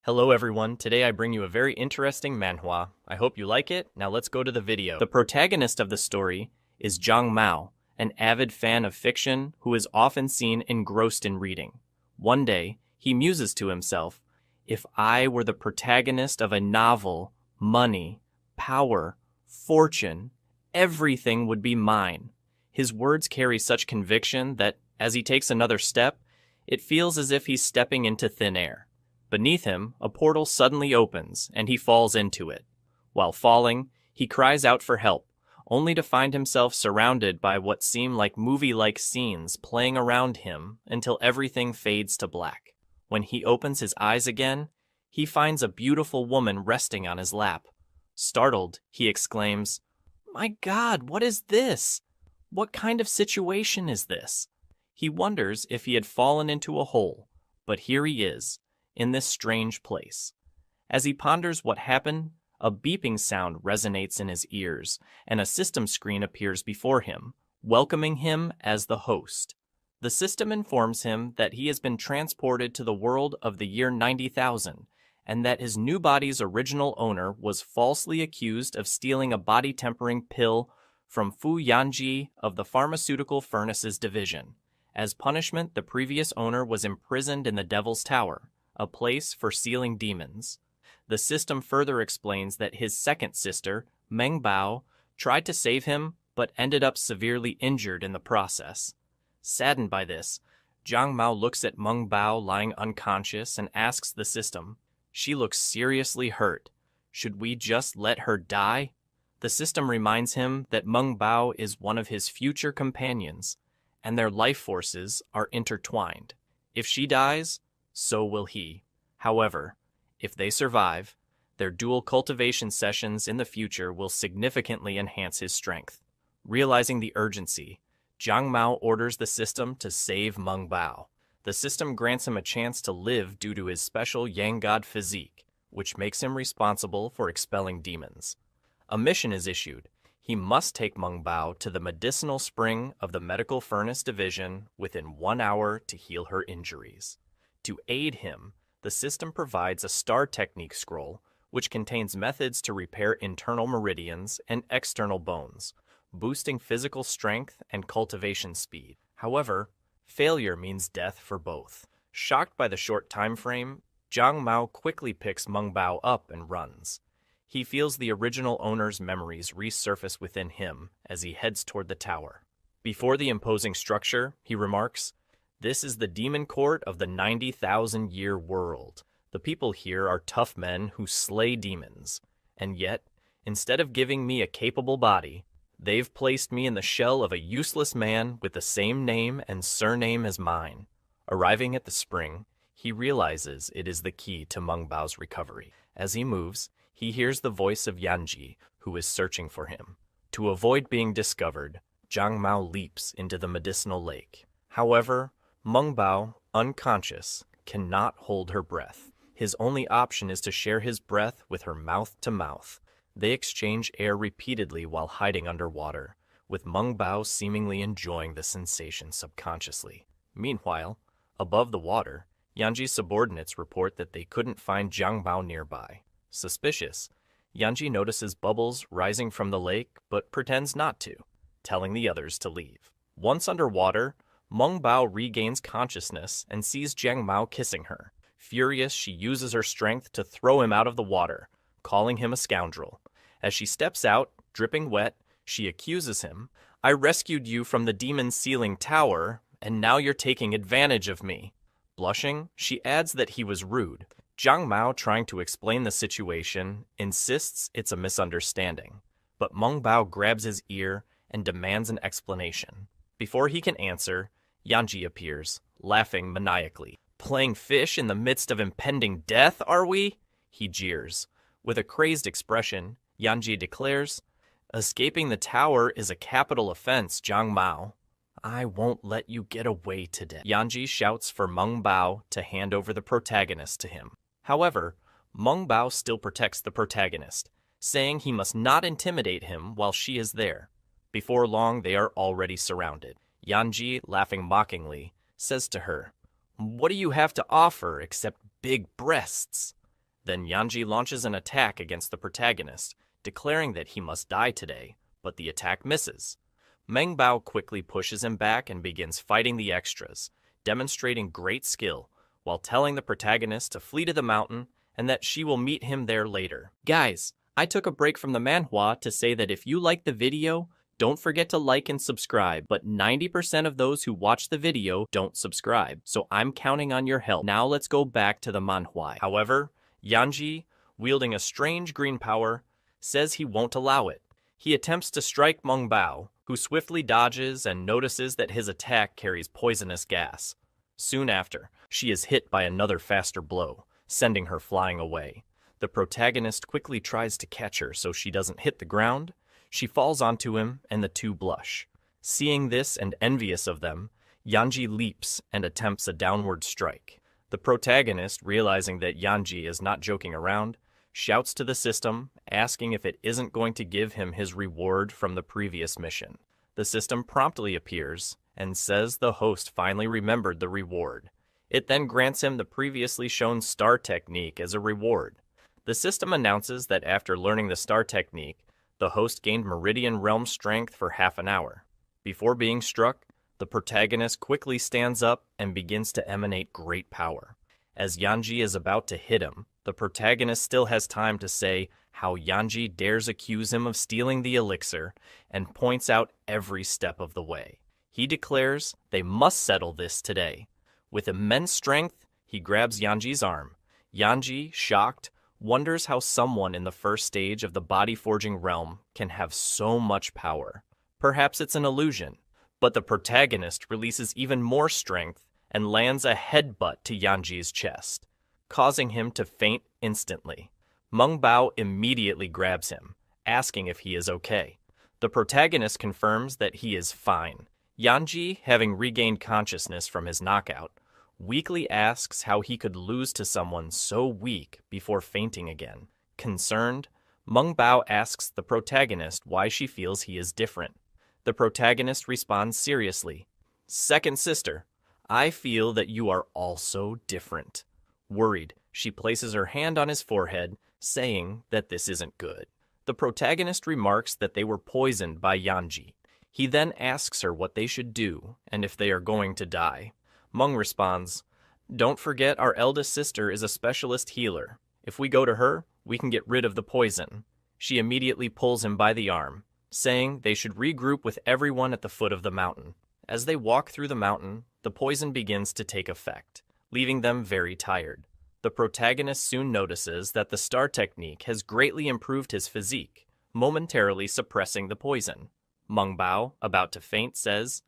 Hello everyone, today I bring you a very interesting manhwa. I hope you like it. Now let's go to the video. The protagonist of the story is Jang Mao, an avid fan of fiction who is often seen engrossed in reading. One day, he muses to himself, "If I were the protagonist of a novel, money, power, fortune, everything would be mine." His words carry such conviction that, as he takes another step, it feels as if he's stepping into thin air. Beneath him, a portal suddenly opens, and he falls into it. While falling, he cries out for help, only to find himself surrounded by what seem like movie-like scenes playing around him until everything fades to black. When he opens his eyes again, he finds a beautiful woman resting on his lap. Startled, he exclaims, "My God, what is this? What kind of situation is this?" He wonders if he had fallen into a hole, but here he is, in this strange place. As he ponders what happened, a beeping sound resonates in his ears, and a system screen appears before him, welcoming him as the host. The system informs him that he has been transported to the world of the year 90,000, and that his new body's original owner was falsely accused of stealing a body-tempering pill from Fu Yanji of the Pharmaceutical Furnaces Division. As punishment, the previous owner was imprisoned in the Devil's Tower, a place for sealing demons. The system further explains that his second sister, Meng Bao, tried to save him but ended up severely injured in the process. Saddened by this, Zhang Mao looks at Meng Bao lying unconscious and asks the system, "She looks seriously hurt. Should we just let her die?" The system reminds him that Meng Bao is one of his future companions, and their life forces are intertwined. If she dies, so will he. However, if they survive, their dual cultivation sessions in the future will significantly enhance his strength. Realizing the urgency, Zhang Mao orders the system to save Meng Bao. The system grants him a chance to live due to his special Yang God physique, which makes him responsible for expelling demons. A mission is issued. He must take Meng Bao to the medicinal spring of the Medical Furnace Division within 1 hour to heal her injuries. To aid him, the system provides a star technique scroll, which contains methods to repair internal meridians and external bones, boosting physical strength and cultivation speed. However, failure means death for both. Shocked by the short time frame, Zhang Mao quickly picks Meng Bao up and runs. He feels the original owner's memories resurface within him as he heads toward the tower. Before the imposing structure, he remarks, "This is the demon court of the 90,000-year world. The people here are tough men who slay demons. And yet, instead of giving me a capable body, they've placed me in the shell of a useless man with the same name and surname as mine." Arriving at the spring, he realizes it is the key to Meng Bao's recovery. As he moves, he hears the voice of Yanji, who is searching for him. To avoid being discovered, Zhang Mao leaps into the medicinal lake. However, Meng Bao, unconscious, cannot hold her breath. His only option is to share his breath with her mouth to mouth. They exchange air repeatedly while hiding underwater, with Meng Bao seemingly enjoying the sensation subconsciously. Meanwhile, above the water, Yanji's subordinates report that they couldn't find Zhang Bao nearby. Suspicious, Yanji notices bubbles rising from the lake but pretends not to, telling the others to leave. Once underwater, Meng Bao regains consciousness and sees Zhang Mao kissing her. Furious, she uses her strength to throw him out of the water, calling him a scoundrel. As she steps out, dripping wet, she accuses him, "I rescued you from the demon-sealing tower, and now you're taking advantage of me." Blushing, she adds that he was rude. Zhang Mao, trying to explain the situation, insists it's a misunderstanding. But Meng Bao grabs his ear and demands an explanation. Before he can answer, Yanji appears, laughing maniacally. "Playing fish in the midst of impending death, are we?" he jeers. With a crazed expression, Yanji declares, "Escaping the tower is a capital offense, Zhang Mao. I won't let you get away today." Yanji shouts for Meng Bao to hand over the protagonist to him. However, Meng Bao still protects the protagonist, saying he must not intimidate him while she is there. Before long, they are already surrounded. Yanji, laughing mockingly, says to her, "What do you have to offer except big breasts?" Then Yanji launches an attack against the protagonist, declaring that he must die today, but the attack misses. Meng Bao quickly pushes him back and begins fighting the extras, demonstrating great skill, while telling the protagonist to flee to the mountain and that she will meet him there later. Guys, I took a break from the manhwa to say that if you like the video, don't forget to like and subscribe, but 90% of those who watch the video don't subscribe, so I'm counting on your help. Now let's go back to the manhwa. However, Yanji, wielding a strange green power, says he won't allow it. He attempts to strike Meng Bao, who swiftly dodges and notices that his attack carries poisonous gas. Soon after, she is hit by another faster blow, sending her flying away. The protagonist quickly tries to catch her so she doesn't hit the ground. She falls onto him and the two blush. Seeing this and envious of them, Yanji leaps and attempts a downward strike. The protagonist, realizing that Yanji is not joking around, shouts to the system, asking if it isn't going to give him his reward from the previous mission. The system promptly appears and says the host finally remembered the reward. It then grants him the previously shown star technique as a reward. The system announces that after learning the star technique, the host gained Meridian Realm strength for half an hour. Before being struck, the protagonist quickly stands up and begins to emanate great power. As Yanji is about to hit him, the protagonist still has time to say how Yanji dares accuse him of stealing the elixir and points out every step of the way. He declares they must settle this today. With immense strength, he grabs Yanji's arm. Yanji, shocked, wonders how someone in the first stage of the body-forging realm can have so much power. Perhaps it's an illusion, but the protagonist releases even more strength and lands a headbutt to Yanji's chest, causing him to faint instantly. Meng Bao immediately grabs him, asking if he is okay. The protagonist confirms that he is fine. Yanji, having regained consciousness from his knockout, weakly asks how he could lose to someone so weak before fainting again. Concerned, Meng Bao asks the protagonist why she feels he is different. The protagonist responds seriously, "Second sister, I feel that you are also different." Worried, she places her hand on his forehead, saying that this isn't good. The protagonist remarks that they were poisoned by Yanji. He then asks her what they should do and if they are going to die. Meng responds, "Don't forget our eldest sister is a specialist healer. If we go to her, we can get rid of the poison." She immediately pulls him by the arm, saying they should regroup with everyone at the foot of the mountain. As they walk through the mountain, the poison begins to take effect, leaving them very tired. The protagonist soon notices that the star technique has greatly improved his physique, momentarily suppressing the poison. Meng Bao, about to faint, says,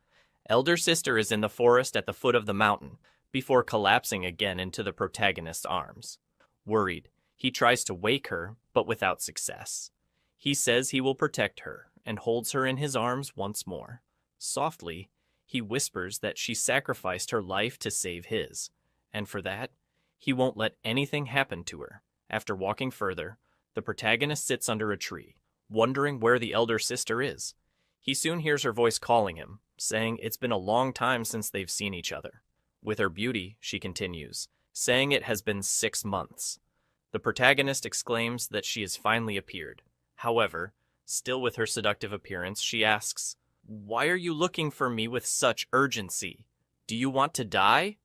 "Elder sister is in the forest at the foot of the mountain," before collapsing again into the protagonist's arms. Worried, he tries to wake her, but without success. He says he will protect her and holds her in his arms once more. Softly, he whispers that she sacrificed her life to save his, and for that, he won't let anything happen to her. After walking further, the protagonist sits under a tree, wondering where the elder sister is. He soon hears her voice calling him, saying it's been a long time since they've seen each other. With her beauty, she continues, saying it has been 6 months. The protagonist exclaims that she has finally appeared. However, still with her seductive appearance, she asks, "Why are you looking for me with such urgency? Do you want to die?"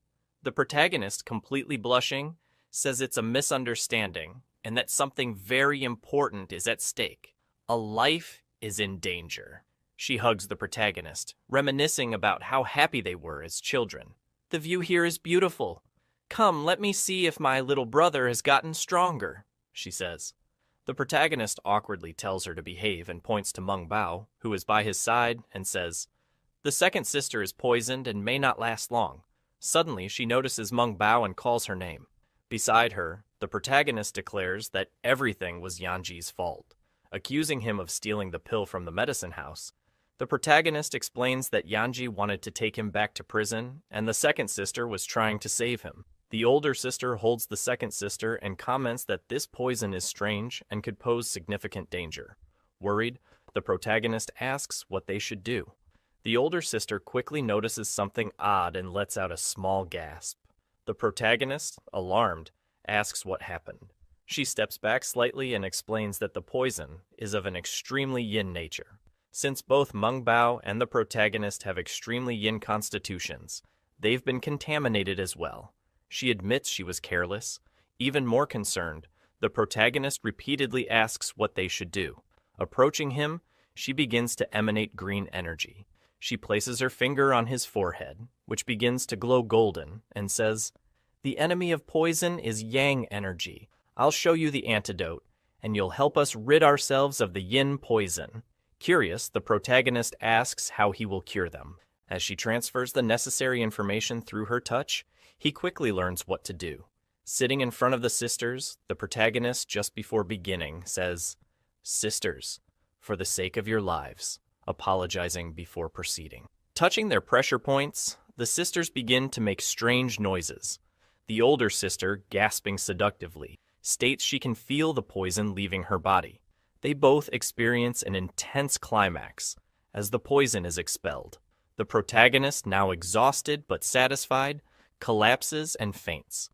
The protagonist, completely blushing, says it's a misunderstanding and that something very important is at stake. A life is in danger. She hugs the protagonist, reminiscing about how happy they were as children. "The view here is beautiful. Come, let me see if my little brother has gotten stronger," she says. The protagonist awkwardly tells her to behave and points to Meng Bao, who is by his side, and says, "The second sister is poisoned and may not last long." Suddenly, she notices Meng Bao and calls her name. Beside her, the protagonist declares that everything was Yanji's fault, accusing him of stealing the pill from the medicine house. The protagonist explains that Yanji wanted to take him back to prison, and the second sister was trying to save him. The older sister holds the second sister and comments that this poison is strange and could pose significant danger. Worried, the protagonist asks what they should do. The older sister quickly notices something odd and lets out a small gasp. The protagonist, alarmed, asks what happened. She steps back slightly and explains that the poison is of an extremely yin nature. Since both Meng Bao and the protagonist have extremely yin constitutions, they've been contaminated as well. She admits she was careless. Even more concerned, the protagonist repeatedly asks what they should do. Approaching him, she begins to emanate green energy. She places her finger on his forehead, which begins to glow golden, and says, "The enemy of poison is yang energy. I'll show you the antidote, and you'll help us rid ourselves of the yin poison." Curious, the protagonist asks how he will cure them. As she transfers the necessary information through her touch, he quickly learns what to do. Sitting in front of the sisters, the protagonist, just before beginning, says, "Sisters, for the sake of your lives," apologizing before proceeding. Touching their pressure points, the sisters begin to make strange noises. The older sister, gasping seductively, states she can feel the poison leaving her body. They both experience an intense climax as the poison is expelled. The protagonist, now exhausted but satisfied, collapses and faints.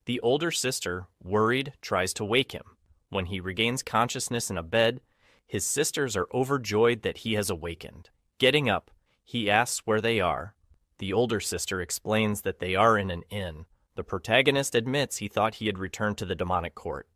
The older sister, worried, tries to wake him. When he regains consciousness in a bed, his sisters are overjoyed that he has awakened. Getting up, he asks where they are. The older sister explains that they are in an inn. The protagonist admits he thought he had returned to the demonic court.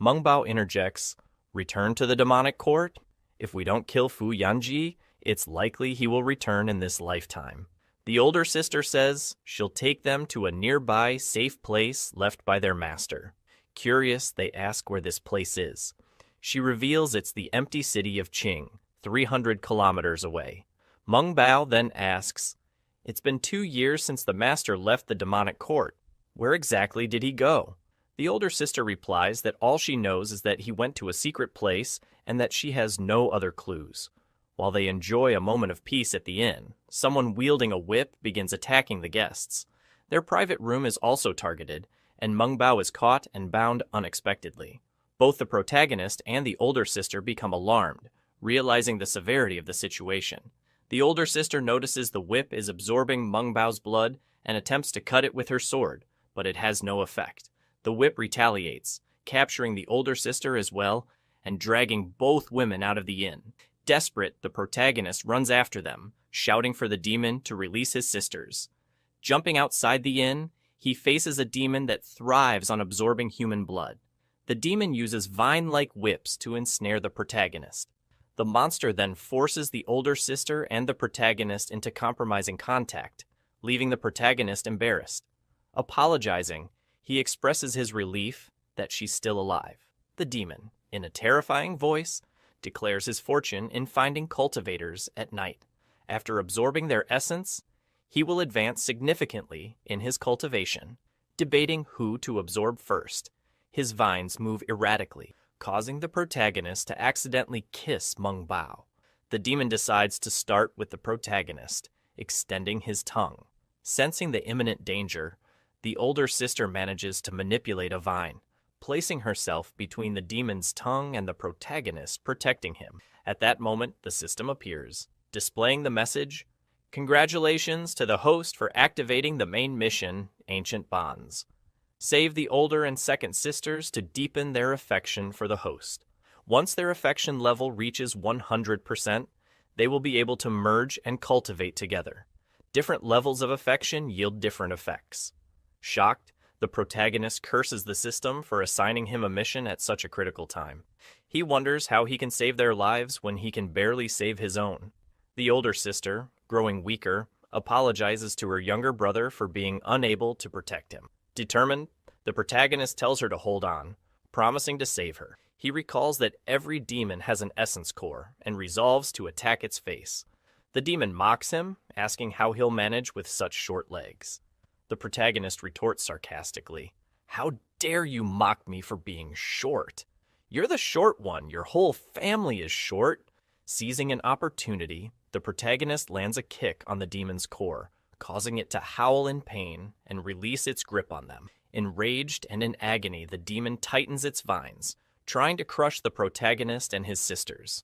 Meng Bao interjects, "Return to the demonic court? If we don't kill Fu Yanji, it's likely he will return in this lifetime." The older sister says she'll take them to a nearby safe place left by their master. Curious, they ask where this place is. She reveals it's the empty city of Qing, 300 kilometers away. Meng Bao then asks, "It's been 2 years since the master left the demonic court. Where exactly did he go?" The older sister replies that all she knows is that he went to a secret place and that she has no other clues. While they enjoy a moment of peace at the inn, someone wielding a whip begins attacking the guests. Their private room is also targeted, and Meng Bao is caught and bound unexpectedly. Both the protagonist and the older sister become alarmed, realizing the severity of the situation. The older sister notices the whip is absorbing Meng Bao's blood and attempts to cut it with her sword, but it has no effect. The whip retaliates, capturing the older sister as well and dragging both women out of the inn. Desperate, the protagonist runs after them, shouting for the demon to release his sisters. Jumping outside the inn, he faces a demon that thrives on absorbing human blood. The demon uses vine-like whips to ensnare the protagonist. The monster then forces the older sister and the protagonist into compromising contact, leaving the protagonist embarrassed. Apologizing, he expresses his relief that she's still alive. The demon, in a terrifying voice, declares his fortune in finding cultivators at night. After absorbing their essence, he will advance significantly in his cultivation, debating who to absorb first. His vines move erratically, causing the protagonist to accidentally kiss Meng Bao. The demon decides to start with the protagonist, extending his tongue. Sensing the imminent danger, the older sister manages to manipulate a vine, placing herself between the demon's tongue and the protagonist, protecting him. At that moment, the system appears, displaying the message, "Congratulations to the host for activating the main mission, Ancient Bonds. Save the older and second sisters to deepen their affection for the host. Once their affection level reaches 100%, they will be able to merge and cultivate together. Different levels of affection yield different effects." Shocked, the protagonist curses the system for assigning him a mission at such a critical time. He wonders how he can save their lives when he can barely save his own. The older sister, growing weaker, apologizes to her younger brother for being unable to protect him. Determined, the protagonist tells her to hold on, promising to save her. He recalls that every demon has an essence core and resolves to attack its face. The demon mocks him, asking how he'll manage with such short legs. The protagonist retorts sarcastically, "How dare you mock me for being short? You're the short one. Your whole family is short." Seizing an opportunity, the protagonist lands a kick on the demon's core, causing it to howl in pain and release its grip on them. Enraged and in agony, the demon tightens its vines, trying to crush the protagonist and his sisters.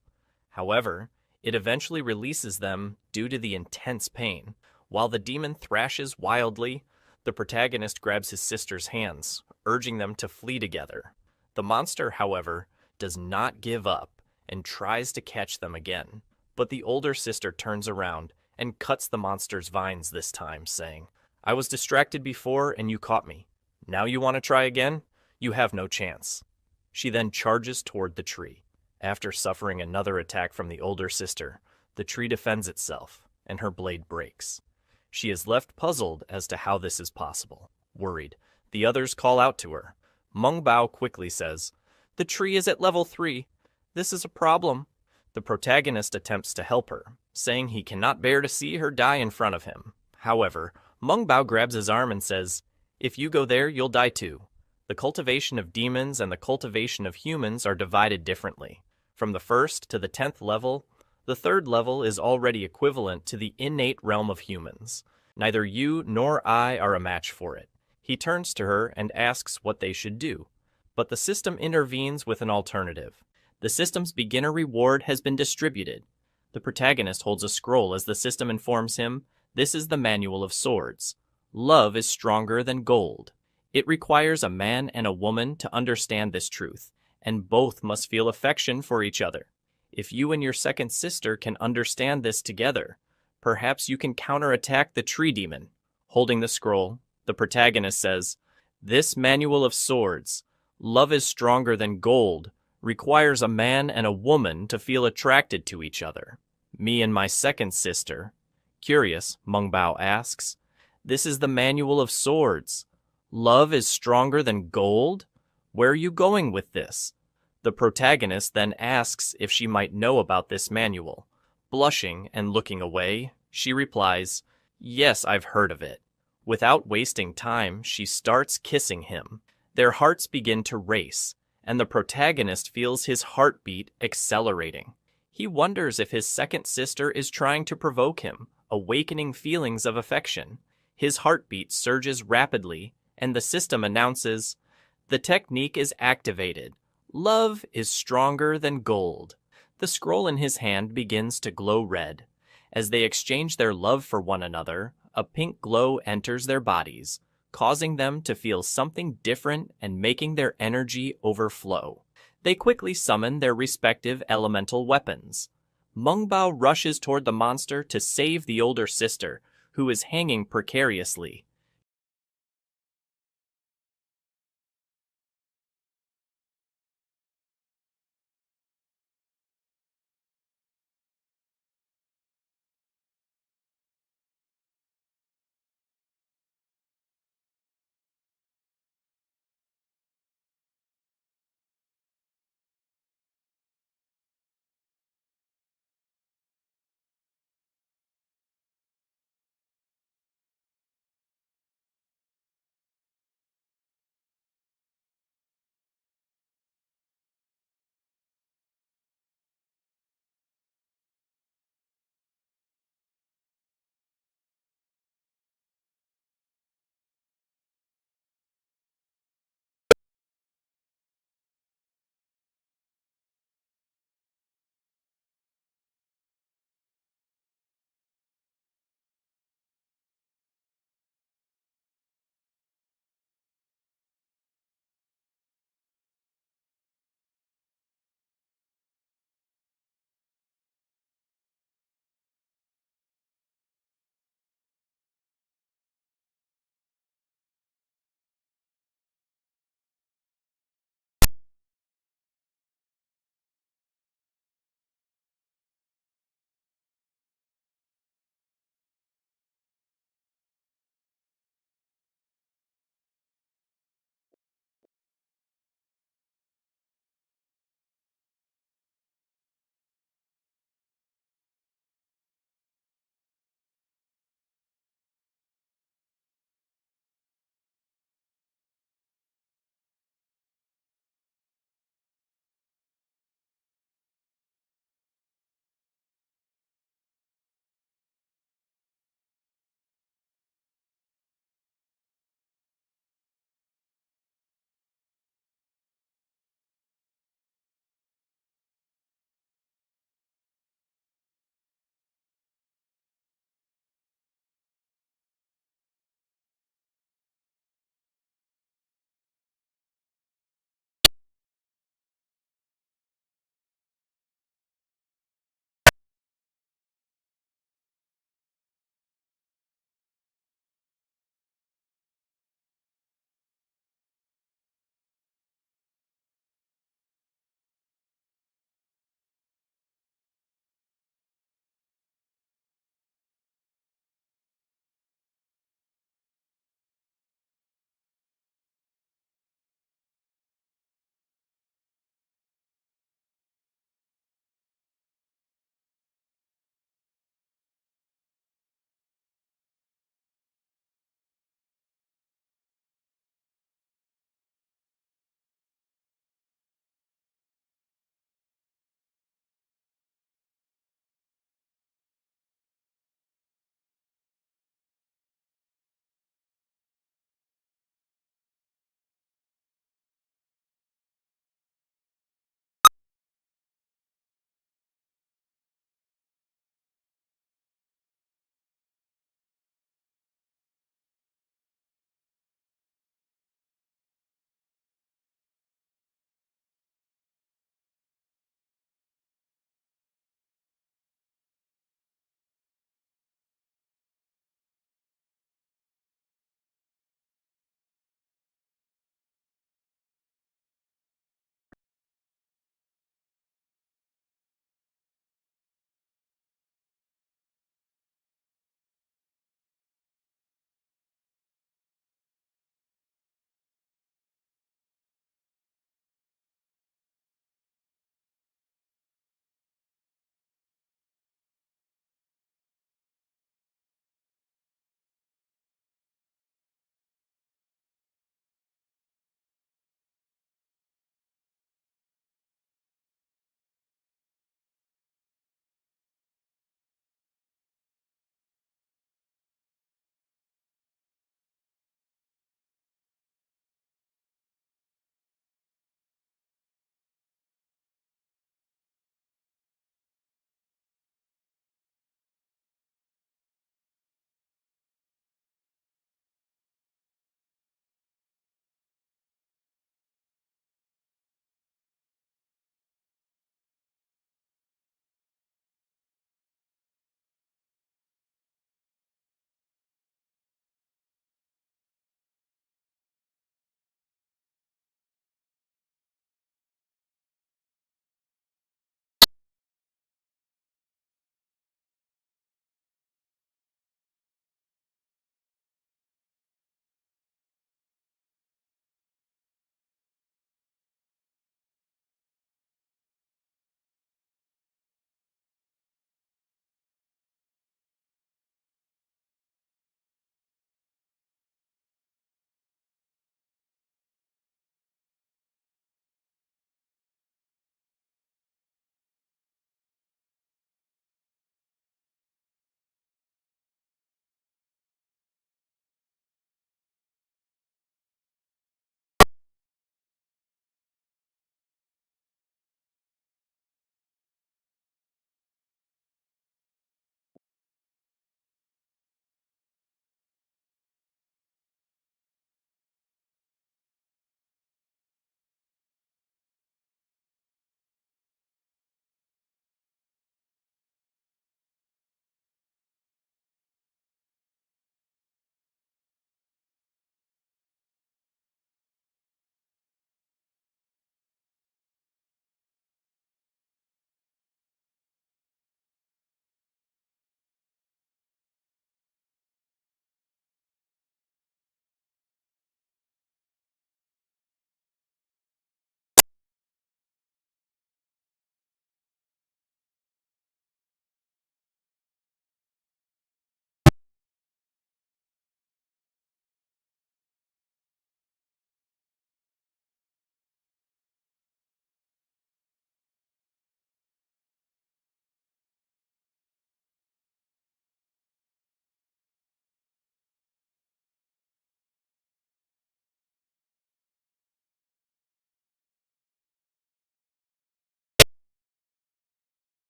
However, it eventually releases them due to the intense pain. While the demon thrashes wildly, the protagonist grabs his sister's hands, urging them to flee together. The monster, however, does not give up and tries to catch them again. But the older sister turns around and cuts the monster's vines this time, saying, "I was distracted before and you caught me. Now you want to try again? You have no chance." She then charges toward the tree. After suffering another attack from the older sister, the tree defends itself, and her blade breaks. She is left puzzled as to how this is possible. Worried, the others call out to her. Meng Bao quickly says, "The tree is at level 3. This is a problem." The protagonist attempts to help her, saying he cannot bear to see her die in front of him. However, Meng Bao grabs his arm and says, "If you go there, you'll die too." The cultivation of demons and the cultivation of humans are divided differently. From the 1st to the 10th level, the 3rd level is already equivalent to the innate realm of humans. Neither you nor I are a match for it. He turns to her and asks what they should do, but the system intervenes with an alternative. The system's beginner reward has been distributed. The protagonist holds a scroll as the system informs him, "This is the Manual of Swords. Love is stronger than gold." It requires a man and a woman to understand this truth, and both must feel affection for each other. If you and your second sister can understand this together, perhaps you can counterattack the tree demon. Holding the scroll, the protagonist says, "This Manual of Swords, love is stronger than gold, requires a man and a woman to feel attracted to each other. Me and my second sister." Curious, Meng Bao asks, "This is the Manual of Swords. Love is stronger than gold? Where are you going with this?" The protagonist then asks if she might know about this manual. Blushing and looking away, she replies, "Yes, I've heard of it." Without wasting time, she starts kissing him. Their hearts begin to race, and the protagonist feels his heartbeat accelerating. He wonders if his second sister is trying to provoke him, awakening feelings of affection. His heartbeat surges rapidly, and the system announces, "The technique is activated. Love is stronger than gold." The scroll in his hand begins to glow red. As they exchange their love for one another, a pink glow enters their bodies, causing them to feel something different and making their energy overflow. They quickly summon their respective elemental weapons. Meng Bao rushes toward the monster to save the older sister, who is hanging precariously.